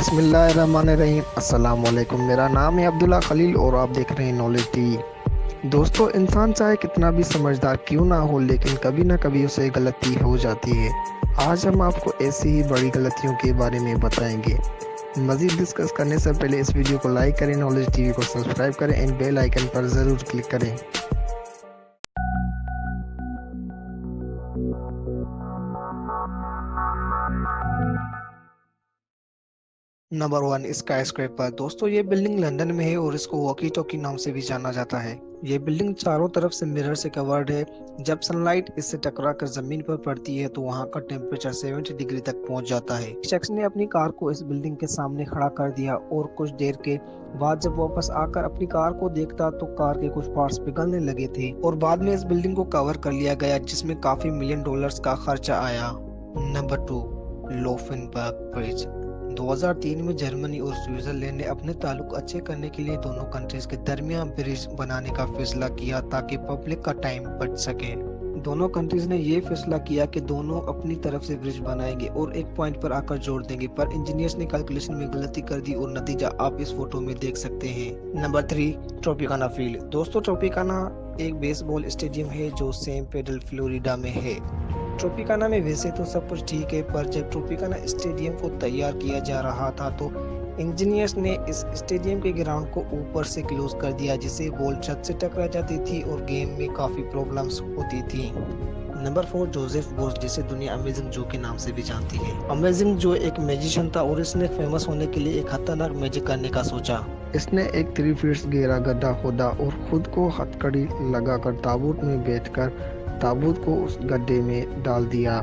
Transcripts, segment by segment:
बिस्मिल्लाहिर्रहमानिर्रहीम। अस्सलाम वालेकुम। मेरा नाम है अब्दुल्ला खलील और आप देख रहे हैं नॉलेज टीवी। दोस्तों, इंसान चाहे कितना भी समझदार क्यों ना हो, लेकिन कभी ना कभी उसे गलती हो जाती है। आज हम आपको ऐसी ही बड़ी गलतियों के बारे में बताएंगे। मज़ीद डिस्कस करने से पहले इस वीडियो को लाइक करें, नॉलेज टीवी को सब्सक्राइब करें एंड बेल आइकन पर ज़रूर क्लिक करें। Number 1, sky scraper. दोस्तों, ये बिल्डिंग लंदन में है और इसको वॉकी टॉकी नाम से भी जाना जाता है। ये बिल्डिंग चारों तरफ से मिरर से कवर्ड है। जब सनलाइट इससे टकराकर जमीन पर पड़ती है तो वहाँ का टेम्परेचर 70 डिग्री तक पहुँच जाता है। शख्स ने अपनी कार को इस बिल्डिंग के सामने खड़ा कर दिया और कुछ देर के बाद जब वापस आकर अपनी कार को देखता तो कार के कुछ पार्ट्स पिघलने लगे थे और बाद में इस बिल्डिंग को कवर कर लिया गया, जिसमें काफी $1 मिलियन का खर्चा आया। Number 2, लोफेनबर्ग bridge. 2003 में जर्मनी और स्विट्जरलैंड ने अपने ताल्लुक अच्छे करने के लिए दोनों कंट्रीज के दरमियान ब्रिज बनाने का फैसला किया ताकि पब्लिक का टाइम बच सके। दोनों कंट्रीज ने ये फैसला किया कि दोनों अपनी तरफ से ब्रिज बनाएंगे और एक पॉइंट पर आकर जोड़ देंगे, पर इंजीनियर्स ने कैलकुलेशन में गलती कर दी और नतीजा आप इस फोटो में देख सकते हैं। Number 3, Tropicana field. दोस्तों, ट्रोपिकाना एक बेसबॉल स्टेडियम है जो सैन पेड्रो फ्लोरिडा में है। ट्रोपिकाना में वैसे तो सब कुछ ठीक है, पर जब ट्रोपिकाना स्टेडियम को तैयार किया जा रहा था तो इंजीनियर्स ने इस स्टेडियम के ग्राउंड को ऊपर से क्लोज कर दिया, जिससे बॉल छत से टकरा जाती थी और गेम में काफी प्रॉब्लम्स होती थी। नंबर 4, जोसेफ बोर्स, जिसे दुनिया अमेजिंग जो के नाम से भी जानती है। अमेजिंग जो एक मैजिशियन था और इसने फेमस होने के लिए एक खतरनाक मैजिक करने का सोचा। इसने एक 3 फीट गहरा गड्ढा खोदा और खुद को हथकड़ी लगाकर ताबूत में बैठकर ताबूत को उस गड्ढे में डाल दिया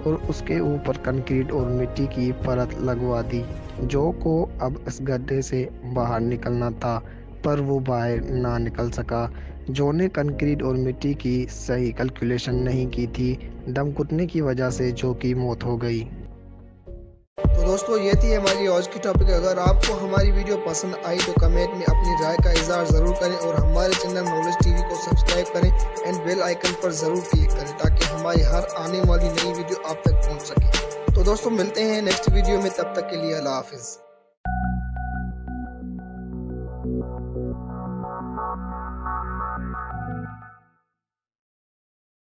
और उसके ऊपर कंक्रीट और मिट्टी की परत लगवा दी। जो को अब इस गड्ढे से बाहर निकलना था, पर वो बाहर ना निकल सका। जो ने कंक्रीट और मिट्टी की सही कैलकुलेशन नहीं की थी। दम घुटने की वजह से जो की मौत हो गई। तो दोस्तों, ये थी हमारी आज की टॉपिक। अगर आपको हमारी वीडियो पसंद आई तो कमेंट में अपनी राय का इजहार ज़रूर करें और हमारे चैनल नॉलेज टीवी को सब्सक्राइब करें एंड बेल आइकन पर ज़रूर क्लिक करें ताकि हमारी हर आने वाली नई वीडियो आप तक पहुंच सके। तो दोस्तों, मिलते हैं नेक्स्ट वीडियो में, तब तक के लिए अल्लाह हाफिज़।